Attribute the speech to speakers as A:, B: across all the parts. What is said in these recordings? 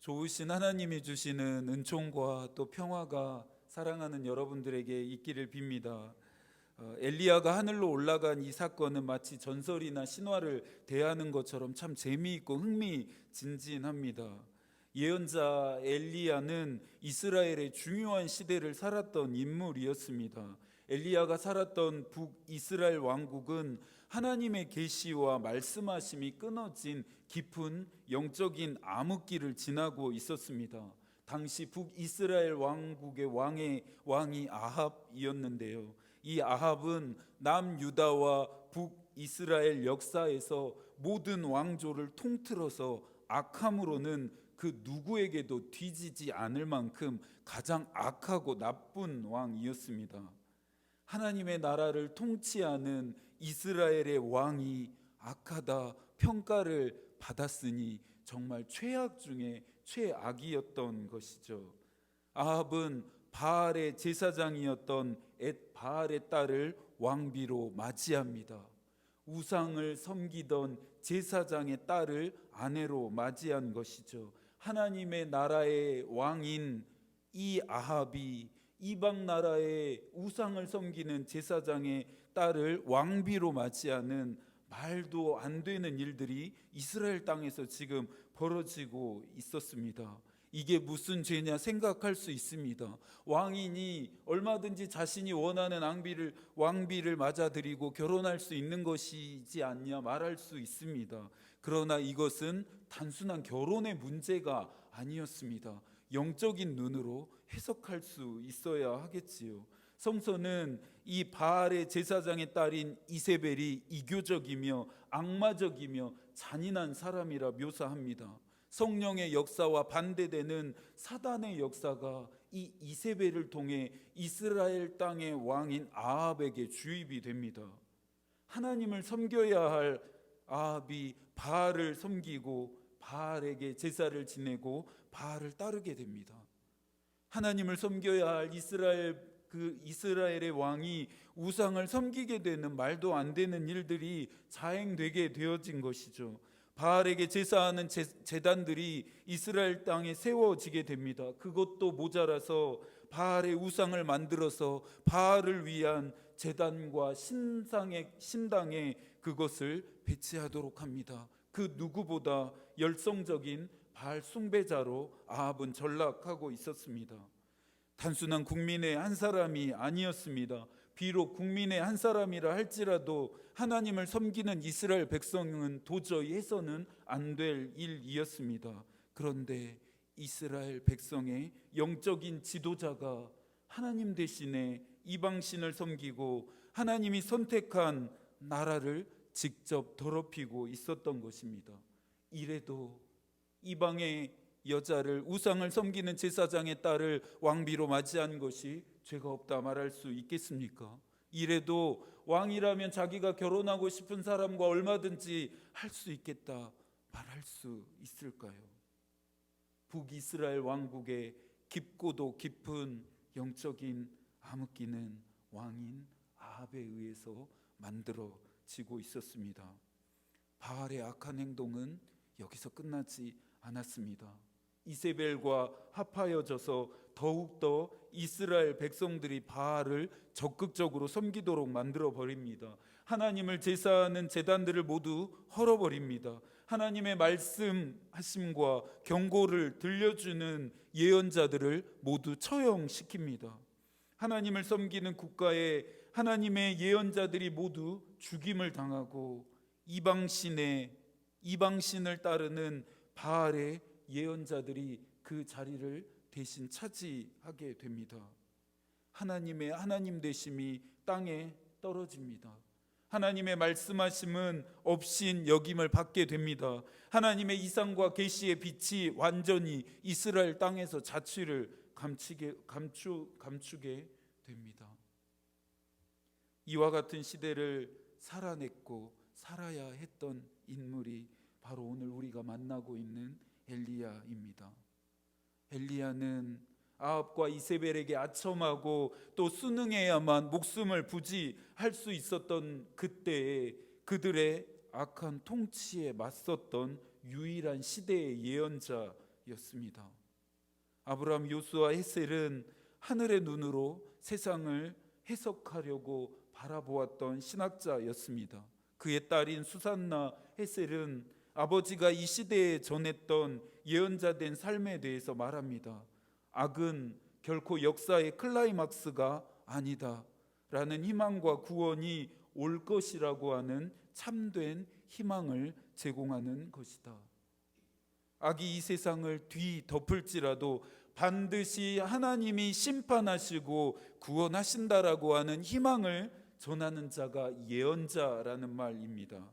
A: 좋으신 하나님이 주시는 은총과 또 평화가 사랑하는 여러분들에게 있기를 빕니다. 엘리야가 하늘로 올라간 이 사건은 마치 전설이나 신화를 대하는 것처럼 참 재미있고 흥미진진합니다. 예언자 엘리야는 이스라엘의 중요한 시대를 살았던 인물이었습니다. 엘리야가 살았던 북이스라엘 왕국은 하나님의 계시와 말씀하심이 끊어진 깊은 영적인 암흑기를 지나고 있었습니다. 당시 북이스라엘 왕국의 왕이 아합이었는데요. 이 아합은 남유다와 북이스라엘 역사에서 모든 왕조를 통틀어서 악함으로는 그 누구에게도 뒤지지 않을 만큼 가장 악하고 나쁜 왕이었습니다. 하나님의 나라를 통치하는 이스라엘의 왕이 악하다 평가를 받았으니 정말 최악 중에 최악이었던 것이죠. 아합은 바알의 제사장이었던 엣바알의 딸을 왕비로 맞이합니다. 우상을 섬기던 제사장의 딸을 아내로 맞이한 것이죠. 하나님의 나라의 왕인 이 아합이 이방 나라의 우상을 섬기는 제사장의 딸을 왕비로 맞이하는 말도 안 되는 일들이 이스라엘 땅에서 지금 벌어지고 있었습니다. 이게 무슨 죄냐 생각할 수 있습니다. 왕인이 얼마든지 자신이 원하는 왕비를 맞아들이고 결혼할 수 있는 것이지 않냐 말할 수 있습니다. 그러나 이것은 단순한 결혼의 문제가 아니었습니다. 영적인 눈으로 해석할 수 있어야 하겠지요. 성서는 이 바알의 제사장의 딸인 이세벨이 이교적이며 악마적이며 잔인한 사람이라 묘사합니다. 성령의 역사와 반대되는 사단의 역사가 이 이세벨을 통해 이스라엘 땅의 왕인 아합에게 주입이 됩니다. 하나님을 섬겨야 할 아합이 바알을 섬기고 바알에게 제사를 지내고 바알을 따르게 됩니다. 하나님을 섬겨야 할 이스라엘의 왕이 우상을 섬기게 되는 말도 안 되는 일들이 자행되게 되어진 것이죠. 바알에게 제사하는 제단들이 이스라엘 땅에 세워지게 됩니다. 그것도 모자라서 바알의 우상을 만들어서 바알을 위한 제단과 신당에 그것을 배치하도록 합니다. 그 누구보다 열성적인 바알 숭배자로 아합은 전락하고 있었습니다. 단순한 국민의 한 사람이 아니었습니다. 비록 국민의 한 사람이라 할지라도 하나님을 섬기는 이스라엘 백성은 도저히 해서는 안 될 일이었습니다. 그런데 이스라엘 백성의 영적인 지도자가 하나님 대신에 이방신을 섬기고 하나님이 선택한 나라를 직접 더럽히고 있었던 것입니다. 이래도 이방의 여자를 우상을 섬기는 제사장의 딸을 왕비로 맞이한 것이 죄가 없다 말할 수 있겠습니까? 이래도 왕이라면 자기가 결혼하고 싶은 사람과 얼마든지 할 수 있겠다 말할 수 있을까요? 북이스라엘 왕국의 깊고도 깊은 영적인 암흑기는 왕인 아합에 의해서 만들어지고 있었습니다. 바알의 악한 행동은 여기서 끝나지 않았습니다. 이세벨과 합하여져서 더욱더 이스라엘 백성들이 바알을 적극적으로 섬기도록 만들어 버립니다. 하나님을 제사하는 제단들을 모두 헐어버립니다. 하나님의 말씀하심과 경고를 들려주는 예언자들을 모두 처형시킵니다. 하나님을 섬기는 국가에 하나님의 예언자들이 모두 죽임을 당하고 이방신을 따르는 바알의 예언자들이 그 자리를 대신 차지하게 됩니다. 하나님 되심이 땅에 떨어집니다. 하나님의 말씀하심은 없인 여김을 받게 됩니다. 하나님의 이상과 계시의 빛이 완전히 이스라엘 땅에서 자취를 감추게 됩니다. 이와 같은 시대를 살아냈고 살아야 했던 인물이 바로 오늘 우리가 만나고 있는 엘리야입니다. 엘리야는 아합과 이세벨에게 아첨하고 또 순응해야만 목숨을 부지할 수 있었던 그때에 그들의 악한 통치에 맞섰던 유일한 시대의 예언자 신학자였습니다. 아브라함, 요수아, 헷셀은 하늘의 눈으로 세상을 해석하려고 바라보았던 신학자였습니다. 그의 딸인 수산나 헷셀은 아버지가 이 시대에 전했던 예언자된 삶에 대해서 말합니다. 악은 결코 역사의 클라이막스가 아니다 라는 희망과 구원이 올 것이라고 하는 참된 희망을 제공하는 것이다. 악이 이 세상을 뒤덮을지라도 반드시 하나님이 심판하시고 구원하신다라고 하는 희망을 전하는 자가 예언자라는 말입니다.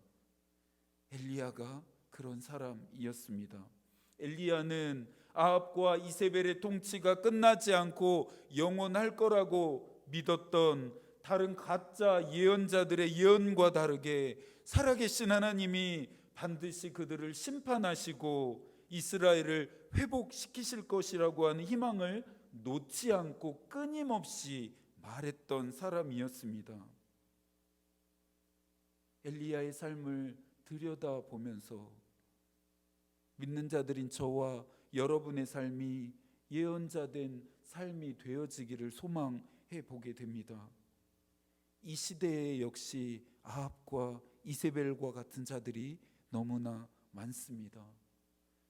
A: 엘리야가 그런 사람이었습니다. 엘리야는 아합과 이세벨의 통치가 끝나지 않고 영원할 거라고 믿었던 다른 가짜 예언자들의 예언과 다르게 살아계신 하나님이 반드시 그들을 심판하시고 이스라엘을 회복시키실 것이라고 하는 희망을 놓지 않고 끊임없이 말했던 사람이었습니다. 엘리야의 삶을 들여다보면서 믿는 자들인 저와 여러분의 삶이 예언자된 삶이 되어지기를 소망해 보게 됩니다. 이 시대에 역시 아합과 이세벨과 같은 자들이 너무나 많습니다.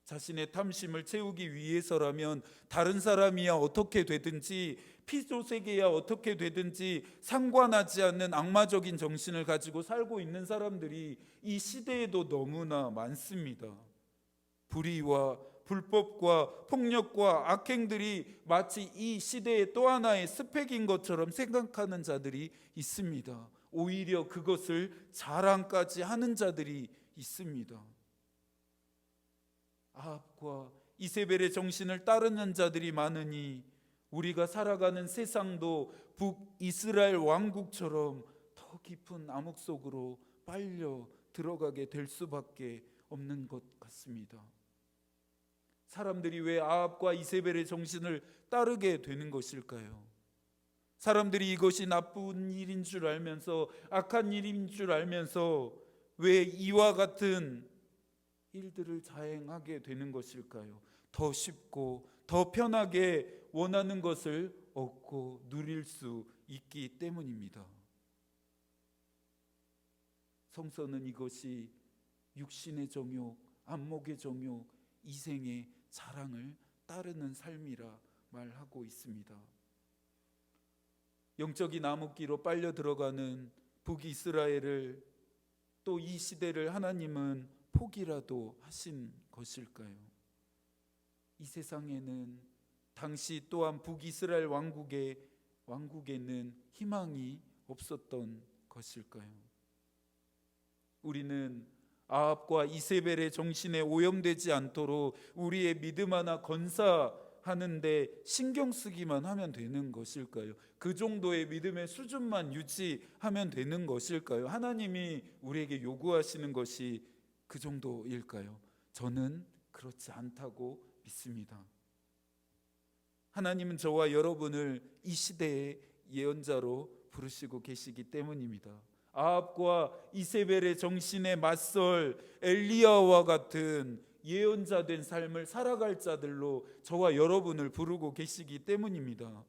A: 자신의 탐심을 채우기 위해서라면 다른 사람이야 어떻게 되든지, 피조세계야 어떻게 되든지 상관하지 않는 악마적인 정신을 가지고 살고 있는 사람들이 이 시대에도 너무나 많습니다. 불의와 불법과 폭력과 악행들이 마치 이 시대의 또 하나의 스펙인 것처럼 생각하는 자들이 있습니다. 오히려 그것을 자랑까지 하는 자들이 있습니다. 아합과 이세벨의 정신을 따르는 자들이 많으니 우리가 살아가는 세상도 북이스라엘 왕국처럼 더 깊은 암흑 속으로 빨려 들어가게 될 수밖에 없는 것 같습니다. 사람들이 왜 아합과 이세벨의 정신을 따르게 되는 것일까요? 사람들이 이것이 나쁜 일인 줄 알면서, 악한 일인 줄 알면서 왜 이와 같은 일들을 자행하게 되는 것일까요? 더 쉽고 더 편하게 원하는 것을 얻고 누릴 수 있기 때문입니다. 성서는 이것이 육신의 정욕, 안목의 정욕, 이생의 자랑을 따르는 삶이라 말하고 있습니다. 영적인 암흑기로 빨려 들어가는 북이스라엘을, 또 이 시대를 하나님은 포기라도 하신 것일까요? 이 세상에는 당시 또한 북이스라엘 왕국에는 희망이 없었던 것일까요? 우리는 아합과 이세벨의 정신에 오염되지 않도록 우리의 믿음 하나 건사하는데 신경 쓰기만 하면 되는 것일까요? 그 정도의 믿음의 수준만 유지하면 되는 것일까요? 하나님이 우리에게 요구하시는 것이 그 정도일까요? 저는 그렇지 않다고 믿습니다. 하나님은 저와 여러분을 이 시대의 예언자로 부르시고 계시기 때문입니다. 아합과 이세벨의 정신에 맞설 엘리야와 같은 예언자된 삶을 살아갈 자들로 저와 여러분을 부르고 계시기 때문입니다.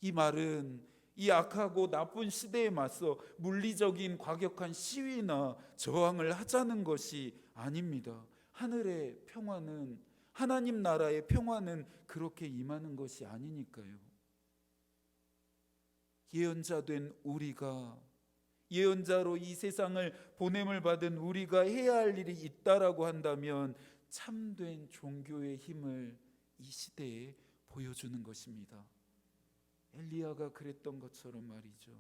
A: 이 말은 이 악하고 나쁜 시대에 맞서 물리적인 과격한 시위나 저항을 하자는 것이 아닙니다. 하늘의 평화는, 하나님 나라의 평화는 그렇게 임하는 것이 아니니까요. 예언자된 우리가, 예언자로 이 세상을 보냄을 받은 우리가 해야 할 일이 있다라고 한다면 참된 종교의 힘을 이 시대에 보여주는 것입니다. 엘리야가 그랬던 것처럼 말이죠.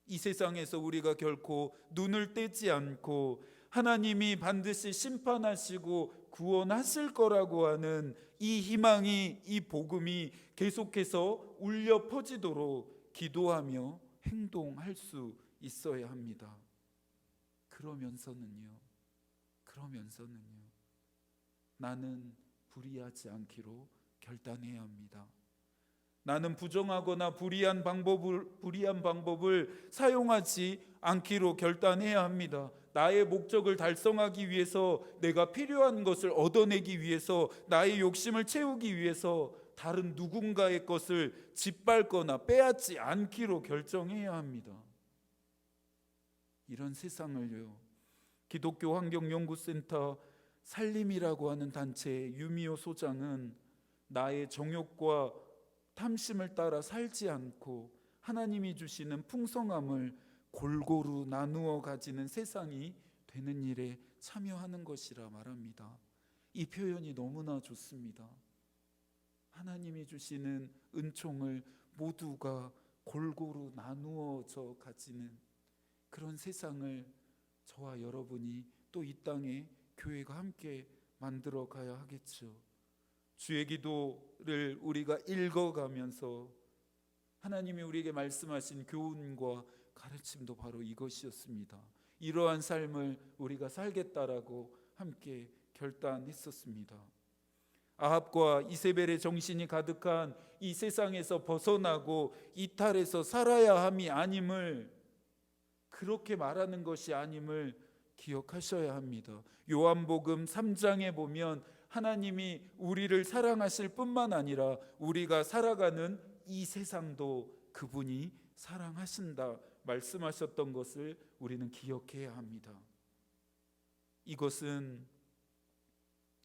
A: 이 세상에서 우리가 결코 눈을 떼지 않고 하나님이 반드시 심판하시고 구원하실 거라고 하는 이 희망이, 이 복음이 계속해서 울려 퍼지도록 기도하며 행동할 수 있어야 합니다. 그러면서는요, 나는 불의하지 않기로 결단해야 합니다. 나는 부정하거나 불의한 방법을 사용하지 않기로 결단해야 합니다. 나의 목적을 달성하기 위해서, 내가 필요한 것을 얻어내기 위해서, 나의 욕심을 채우기 위해서 다른 누군가의 것을 짓밟거나 빼앗지 않기로 결정해야 합니다. 이런 세상을요, 기독교 환경연구센터 살림이라고 하는 단체의 유미호 소장은 나의 정욕과 탐심을 따라 살지 않고 하나님이 주시는 풍성함을 골고루 나누어 가지는 세상이 되는 일에 참여하는 것이라 말합니다. 이 표현이 너무나 좋습니다. 하나님이 주시는 은총을 모두가 골고루 나누어져 가지는 그런 세상을 저와 여러분이 또 이 땅에 교회가 함께 만들어 가야 하겠죠. 주의 기도를 우리가 읽어가면서 하나님이 우리에게 말씀하신 교훈과 가르침도 바로 이것이었습니다. 이러한 삶을 우리가 살겠다라고 함께 결단했었습니다. 아합과 이세벨의 정신이 가득한 이 세상에서 벗어나고 이탈해서 살아야 함이 아님을, 그렇게 말하는 것이 아님을 기억하셔야 합니다. 요한복음 3장에 보면 하나님이 우리를 사랑하실 뿐만 아니라 우리가 살아가는 이 세상도 그분이 사랑하신다 말씀하셨던 것을 우리는 기억해야 합니다. 이것은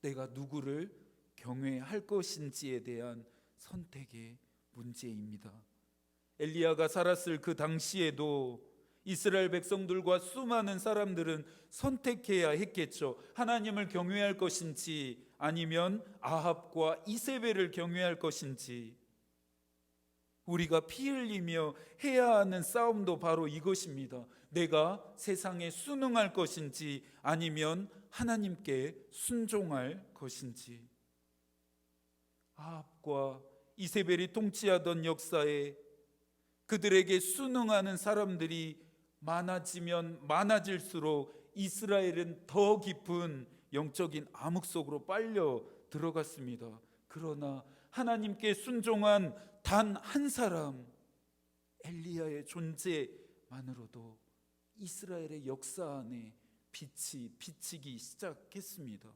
A: 내가 누구를 경외할 것인지에 대한 선택의 문제입니다. 엘리야가 살았을 그 당시에도 이스라엘 백성들과 수많은 사람들은 선택해야 했겠죠. 하나님을 경외할 것인지 아니면 아합과 이세벨을 경외할 것인지. 우리가 피 흘리며 해야 하는 싸움도 바로 이것입니다. 내가 세상에 순응할 것인지 아니면 하나님께 순종할 것인지. 아합과 이세벨이 통치하던 역사에 그들에게 순응하는 사람들이 많아지면 많아질수록 이스라엘은 더 깊은 영적인 암흑 속으로 빨려 들어갔습니다. 그러나 하나님께 순종한 단 한 사람, 엘리야의 존재만으로도 이스라엘의 역사 안에 빛이 비치기 시작했습니다.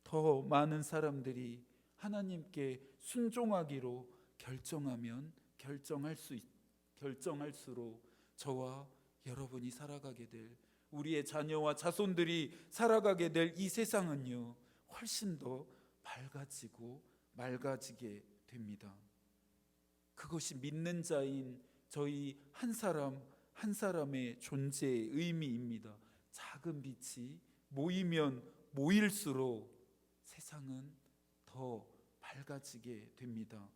A: 더 많은 사람들이 하나님께 순종하기로 결정하면 결정할수록 저와 여러분이 살아가게 될, 우리의 자녀와 자손들이 살아가게 될 이 세상은요, 훨씬 더 밝아지고 맑아지게 됩니다. 그것이 믿는 자인 저희 한 사람 한 사람의 존재의 의미입니다. 작은 빛이 모이면 모일수록 세상은 더 밝아지게 됩니다.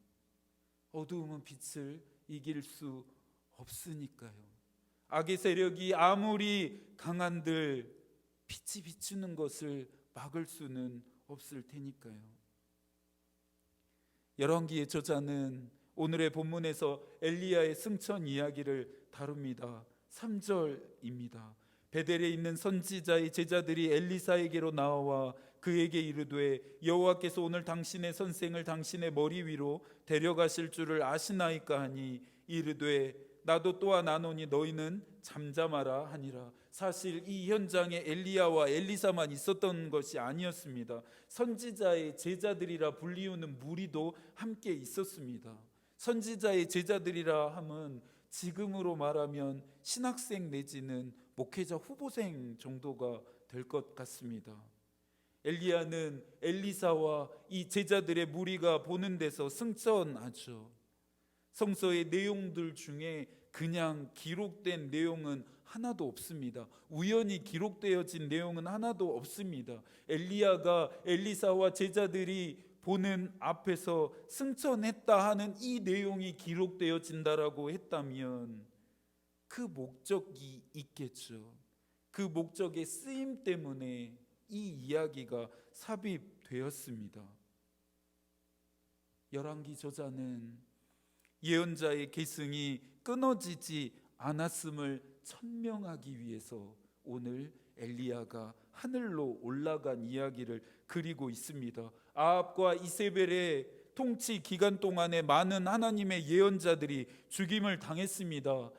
A: 어두움은 빛을 이길 수 없으니까요. 악의 세력이 아무리 강한들 빛이 비추는 것을 막을 수는 없을 테니까요. 열왕기의 저자는 오늘의 본문에서 엘리야의 승천 이야기를 다룹니다. 3절입니다. 베델에 있는 선지자의 제자들이 엘리사에게로 나와 그에게 이르되 여호와께서 오늘 당신의 선생을 당신의 머리 위로 데려가실 줄을 아시나이까 하니 이르되 나도 또한 아노니 너희는 잠잠하라 하니라. 사실 이 현장에 엘리야와 엘리사만 있었던 것이 아니었습니다. 선지자의 제자들이라 불리우는 무리도 함께 있었습니다. 선지자의 제자들이라 함은 지금으로 말하면 신학생 내지는 목회자 후보생 정도가 될 것 같습니다. 엘리야는 엘리사와 이 제자들의 무리가 보는 데서 승천하죠. 성서의 내용들 중에 그냥 기록된 내용은 하나도 없습니다. 우연히 기록되어진 내용은 하나도 없습니다. 엘리야가 엘리사와 제자들이 보는 앞에서 승천했다 하는 이 내용이 기록되어진다라고 했다면 그 목적이 있겠죠. 그 목적의 쓰임 때문에 이 이야기가 삽입되었습니다. 열왕기 저자는 예언자의 계승이 끊어지지 않았음을 천명하기 위해서 오늘 엘리야가 하늘로 올라간 이야기를 그리고 있습니다. 아합과 이세벨의 통치 기간 동안에 많은 하나님의 예언자들이 죽임을 당했습니다.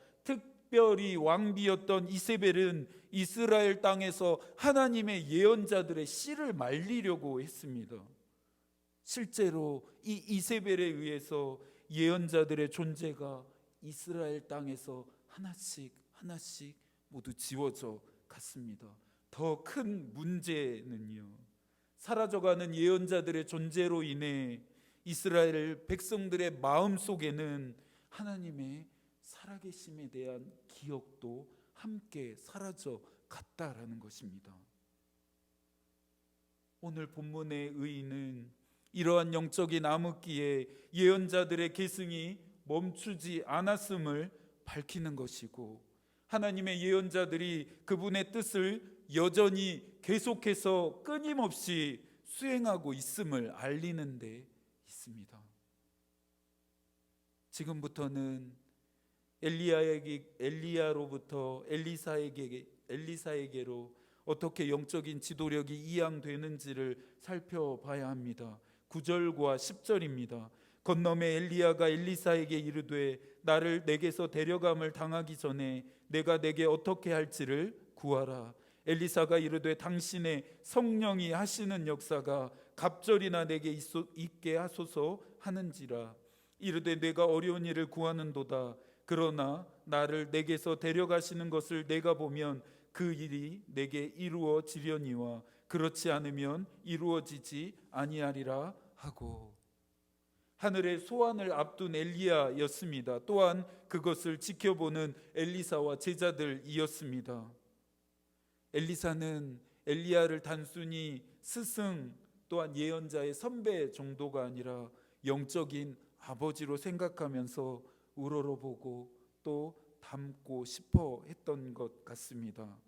A: 특별히 왕비였던 이세벨은 이스라엘 땅에서 하나님의 예언자들의 씨를 말리려고 했습니다. 실제로 이 이세벨에 의해서 예언자들의 존재가 이스라엘 땅에서 하나씩 하나씩 모두 지워져 갔습니다. 더 큰 문제는요, 사라져가는 예언자들의 존재로 인해 이스라엘 백성들의 마음 속에는 하나님의 살아계심에 대한 기억도 함께 사라져 갔다라는 것입니다. 오늘 본문의 의의는 이러한 영적인 암흑기에 예언자들의 계승이 멈추지 않았음을 밝히는 것이고, 하나님의 예언자들이 그분의 뜻을 여전히 계속해서 끊임없이 수행하고 있음을 알리는 데 있습니다. 지금부터는 엘리야로부터 엘리사에게로 어떻게 영적인 지도력이 이양되는지를 살펴봐야 합니다. 9절과 10절입니다. 건너매 엘리야가 엘리사에게 이르되 나를 내게서 데려감을 당하기 전에 내가 내게 어떻게 할지를 구하라. 엘리사가 이르되 당신의 성령이 하시는 역사가 갑절이나 내게 있게 하소서 하는지라. 이르되 내가 어려운 일을 구하는도다. 그러나 나를 내게서 데려가시는 것을 내가 보면 그 일이 내게 이루어지려니와 그렇지 않으면 이루어지지 아니하리라 하고, 하늘의 소환을 앞둔 엘리야였습니다. 또한 그것을 지켜보는 엘리사와 제자들이었습니다. 엘리사는 엘리야를 단순히 스승 또한 예언자의 선배 정도가 아니라 영적인 아버지로 생각하면서 우러러보고 또 닮고 싶어 했던 것 같습니다.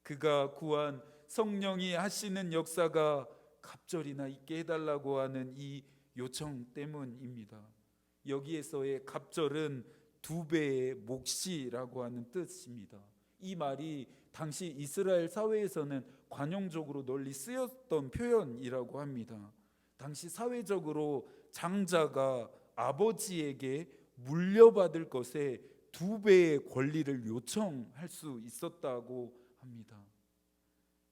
A: 그가 구한 성령이 하시는 역사가 갑절이나 있게 해달라고 하는 이 요청 때문입니다. 여기에서의 갑절은 2배의 몫이라고 하는 뜻입니다. 이 말이 당시 이스라엘 사회에서는 관용적으로 널리 쓰였던 표현이라고 합니다. 당시 사회적으로 장자가 아버지에게 물려받을 것에 2배의 권리를 요청할 수 있었다고 합니다.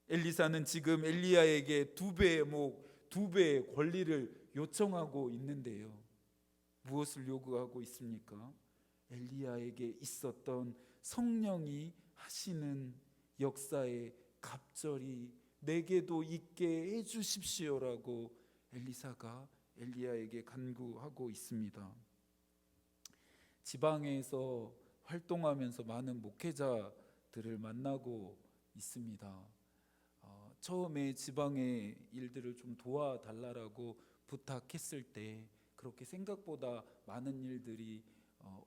A: 엘리사는 지금 엘리야에게 2배의 권리를 요청하고 있는데요, 무엇을 요구하고 있습니까? 엘리야에게 있었던 성령이 하시는 역사의 갑절이 내게도 있게 해주십시오라고 엘리사가 엘리야에게 간구하고 있습니다. 지방에서 활동하면서 많은 목회자들을 만나고 있습니다. 처음에 지방의 일들을 좀 도와달라고 부탁했을 때 그렇게 생각보다 많은 일들이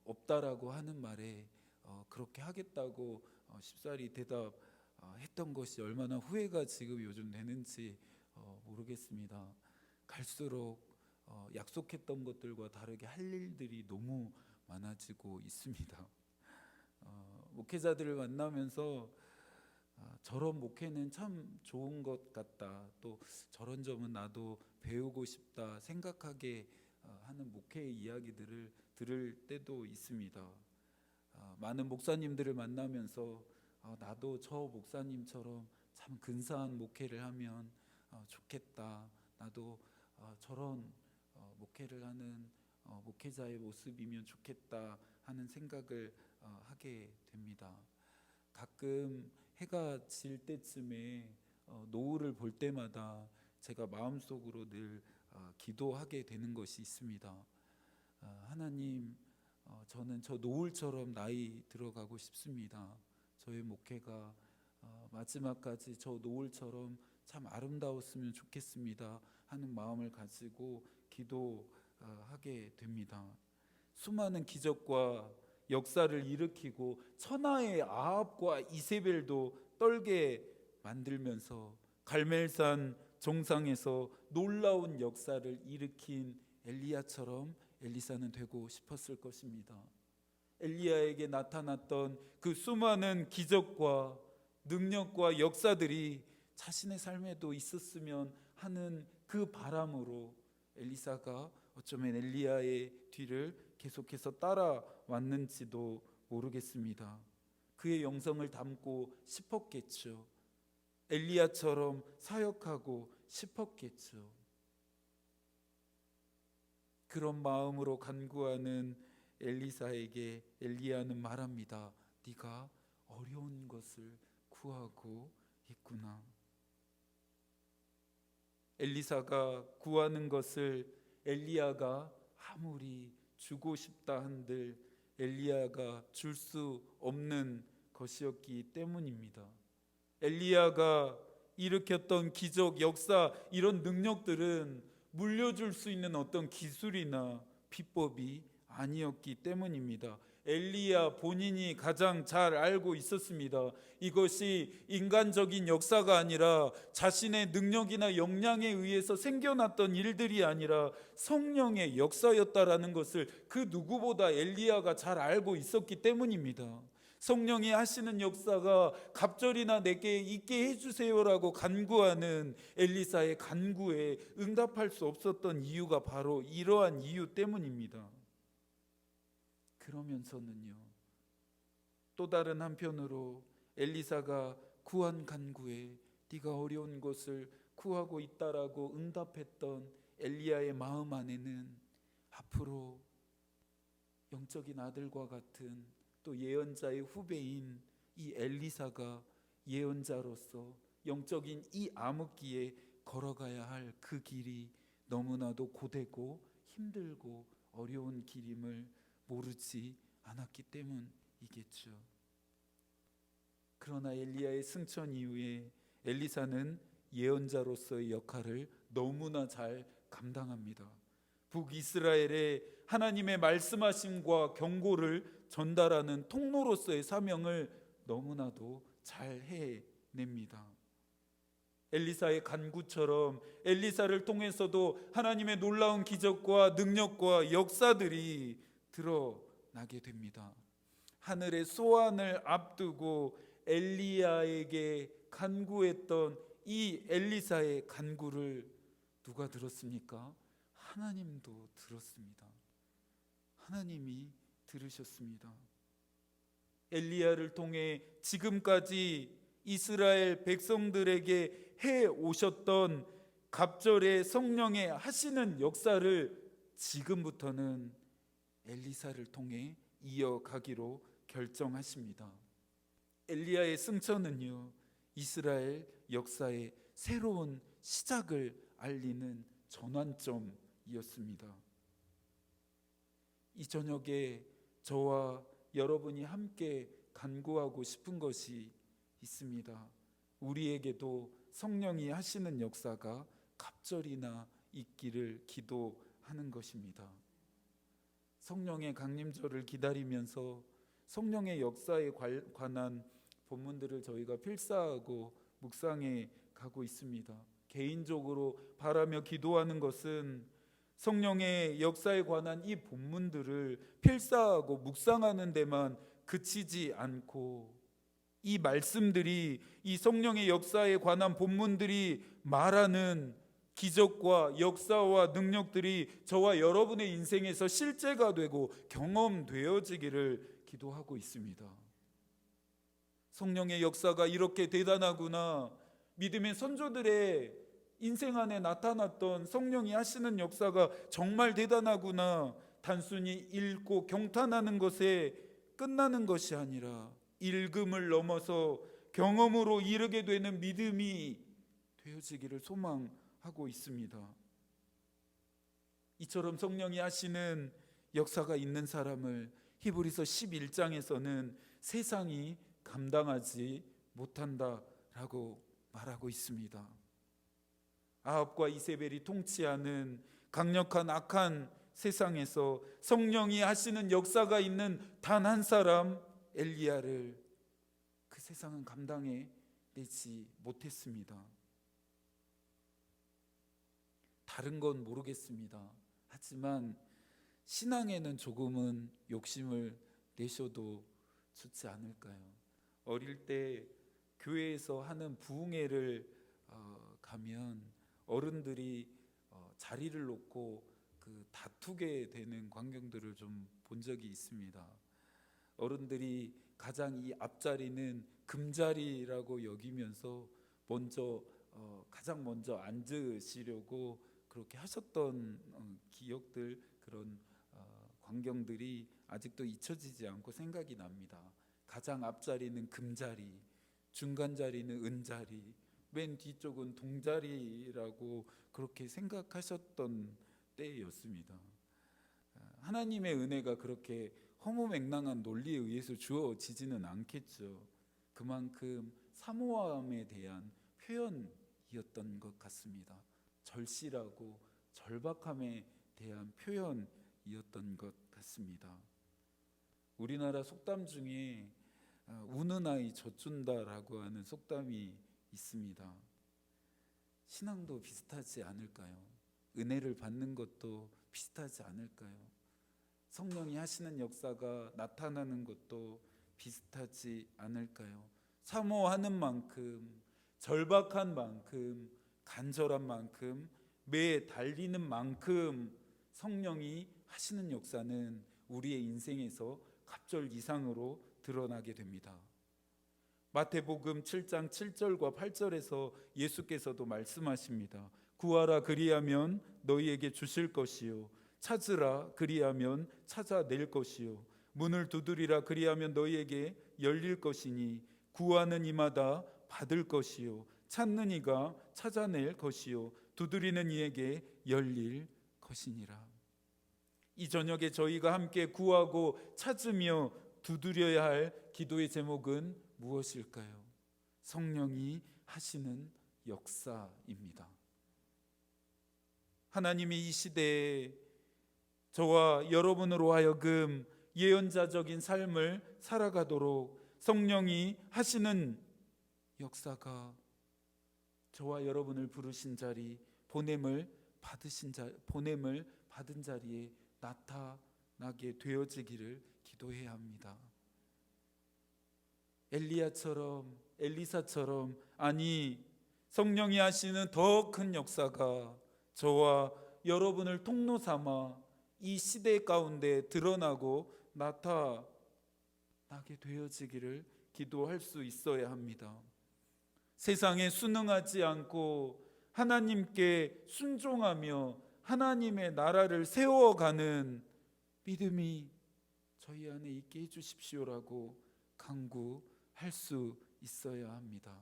A: 없다라고 하는 말에 그렇게 하겠다고 쉽사리 대답했던 것이 얼마나 후회가 지금 요즘 되는지 모르겠습니다. 갈수록 약속했던 것들과 다르게 할 일들이 너무 많아지고 있습니다. 목회자들을 만나면서 저런 목회는 참 좋은 것 같다, 또 저런 점은 나도 배우고 싶다 생각하게 하는 목회의 이야기들을 들을 때도 있습니다. 많은 목사님들을 만나면서 나도 저 목사님처럼 참 근사한 목회를 하면 좋겠다, 나도 저런 목회를 하는 목회자의 모습이면 좋겠다 하는 생각을 하게 됩니다. 가끔 해가 질 때쯤에 노을을 볼 때마다 제가 마음속으로 늘 기도하게 되는 것이 있습니다. 하나님, 저는 저 노을처럼 나이 들어가고 싶습니다. 저의 목회가 마지막까지 저 노을처럼 참 아름다웠으면 좋겠습니다 하는 마음을 가지고 기도하게 됩니다. 수많은 기적과 역사를 일으키고 천하의 아합과 이세벨도 떨게 만들면서 갈멜산 정상에서 놀라운 역사를 일으킨 엘리야처럼 엘리사는 되고 싶었을 것입니다. 엘리야에게 나타났던 그 수많은 기적과 능력과 역사들이 자신의 삶에도 있었으면 하는 그 바람으로 엘리사가 어쩌면 엘리야의 뒤를 계속해서 따라왔는지도 모르겠습니다. 그의 영성을 담고 싶었겠죠. 엘리야처럼 사역하고 싶었겠죠. 그런 마음으로 간구하는 엘리사에게 엘리야는 말합니다. 네가 어려운 것을 구하고 있구나. 엘리사가 구하는 것을 엘리야가 아무리 주고 싶다 한들 엘리야가 줄 수 없는 것이었기 때문입니다. 엘리야가 일으켰던 기적, 역사, 이런 능력들은 물려줄 수 있는 어떤 기술이나 비법이 아니었기 때문입니다. 엘리야 본인이 가장 잘 알고 있었습니다. 이것이 인간적인 역사가 아니라 자신의 능력이나 역량에 의해서 생겨났던 일들이 아니라 성령의 역사였다라는 것을 그 누구보다 엘리야가 잘 알고 있었기 때문입니다. 성령이 하시는 역사가 갑절이나 내게 있게 해주세요라고 간구하는 엘리사의 간구에 응답할 수 없었던 이유가 바로 이러한 이유 때문입니다. 그러면서는요, 또 다른 한편으로 엘리사가 구한 간구에 네가 어려운 것을 구하고 있다라고 응답했던 엘리야의 마음 안에는 앞으로 영적인 아들과 같은 또 예언자의 후배인 이 엘리사가 예언자로서 영적인 이 암흑기에 걸어가야 할 그 길이 너무나도 고되고 힘들고 어려운 길임을 모르지 않았기 때문이겠죠. 그러나 엘리야의 승천 이후에 엘리사는 예언자로서의 역할을 너무나 잘 감당합니다. 북이스라엘에 하나님의 말씀하심과 경고를 전달하는 통로로서의 사명을 너무나도 잘 해냅니다. 엘리사의 간구처럼 엘리사를 통해서도 하나님의 놀라운 기적과 능력과 역사들이 드러나게 됩니다. 하늘의 소환을 앞두고 엘리야에게 간구했던 이 엘리사의 간구를 누가 들었습니까? 하나님도 들었습니다. 하나님이 들으셨습니다. 엘리야를 통해 지금까지 이스라엘 백성들에게 해 오셨던 갑절의 성령의 하시는 역사를 지금부터는 엘리사를 통해 이어가기로 결정하십니다. 엘리야의 승천은요, 이스라엘 역사의 새로운 시작을 알리는 전환점이었습니다. 이 저녁에 저와 여러분이 함께 간구하고 싶은 것이 있습니다. 우리에게도 성령이 하시는 역사가 갑절이나 있기를 기도하는 것입니다. 성령의 강림절을 기다리면서 성령의 역사에 관한 본문들을 저희가 필사하고 묵상해 가고 있습니다. 개인적으로 바라며 기도하는 것은 성령의 역사에 관한 이 본문들을 필사하고 묵상하는 데만 그치지 않고 이 말씀들이, 이 성령의 역사에 관한 본문들이 말하는 기적과 역사와 능력들이 저와 여러분의 인생에서 실제가 되고 경험되어지기를 기도하고 있습니다. 성령의 역사가 이렇게 대단하구나, 믿음의 선조들의 인생 안에 나타났던 성령이 하시는 역사가 정말 대단하구나, 단순히 읽고 경탄하는 것에 끝나는 것이 아니라 읽음을 넘어서 경험으로 이르게 되는 믿음이 되어지기를 소망하고 있습니다. 이처럼 성령이 하시는 역사가 있는 사람을 히브리서 11장에서는 세상이 감당하지 못한다라고 말하고 있습니다. 아합과 이세벨이 통치하는 강력한 악한 세상에서 성령이 하시는 역사가 있는 단 한 사람 엘리야를 그 세상은 감당해 내지 못했습니다. 다른 건 모르겠습니다. 하지만 신앙에는 조금은 욕심을 내셔도 좋지 않을까요? 어릴 때 교회에서 하는 부흥회를 가면 어른들이 자리를 놓고 다투게 되는 광경들을 좀 본 적이 있습니다. 어른들이 가장 이 앞자리는 금자리라고 여기면서 가장 먼저 앉으시려고 그렇게 하셨던 기억들, 그런 광경들이 아직도 잊혀지지 않고 생각이 납니다. 가장 앞자리는 금자리, 중간 자리는 은자리, 맨 뒤쪽은 동자리라고 그렇게 생각하셨던 때였습니다. 하나님의 은혜가 그렇게 허무맹랑한 논리에 의해서 주어지지는 않겠죠. 그만큼 사모함에 대한 표현이었던 것 같습니다. 절실하고 절박함에 대한 표현이었던 것 같습니다. 우리나라 속담 중에 우는 아이 젖준다라고 하는 속담이 있습니다. 신앙도 비슷하지 않을까요? 은혜를 받는 것도 비슷하지 않을까요? 성령이 하시는 역사가 나타나는 것도 비슷하지 않을까요? 사모하는 만큼, 절박한 만큼, 간절한 만큼, 매에 달리는 만큼 성령이 하시는 역사는 우리의 인생에서 갑절 이상으로 드러나게 됩니다. 마태복음 7장 7절과 8절에서 예수께서도 말씀하십니다. 구하라 그리하면 너희에게 주실 것이요, 찾으라 그리하면 찾아낼 것이요, 문을 두드리라 그리하면 너희에게 열릴 것이니 구하는 이마다 받을 것이요, 찾는 이가 찾아낼 것이요, 두드리는 이에게 열릴 것이니라. 이 저녁에 저희가 함께 구하고 찾으며 두드려야 할 기도의 제목은 무엇일까요? 성령이 하시는 역사입니다. 하나님이 이 시대에 저와 여러분으로 하여금 예언자적인 삶을 살아가도록 성령이 하시는 역사가 저와 여러분을 부르신 자리, 보냄을 받은 자리에 나타나게 되어지기를 기도해야 합니다. 엘리사처럼, 아니 성령이 하시는 더 큰 역사가 저와 여러분을 통로 삼아 이 시대 가운데 드러나고 나타나게 되어지기를 기도할 수 있어야 합니다. 세상에 순응하지 않고 하나님께 순종하며 하나님의 나라를 세워가는 믿음이 저희 안에 있게 해주십시오라고 간구할 수 있어야 합니다.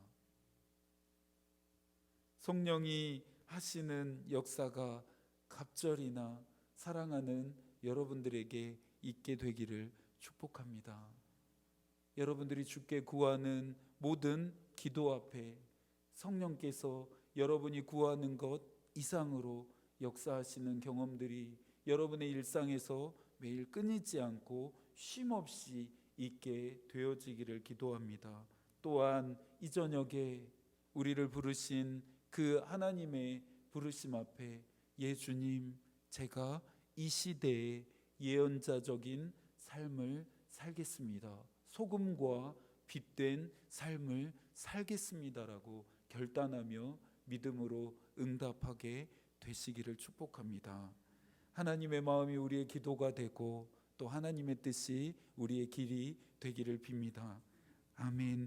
A: 성령이 하시는 역사가 갑절이나 사랑하는 여러분들에게 있게 되기를 축복합니다. 여러분들이 주께 구하는 모든 기도 앞에 성령께서 여러분이 구하는 것 이상으로 역사하시는 경험들이 여러분의 일상에서 매일 끊이지 않고 쉼없이 있게 되어지기를 기도합니다. 또한 이 저녁에 우리를 부르신 그 하나님의 부르심 앞에 주님, 제가 이 시대에 예언자적인 삶을 살겠습니다. 소금과 빛된 삶을 살겠습니다라고 결단하며 믿음으로 응답하게 되시기를 축복합니다. 하나님의 마음이 우리의 기도가 되고 또 하나님의 뜻이 우리의 길이 되기를 빕니다. 아멘.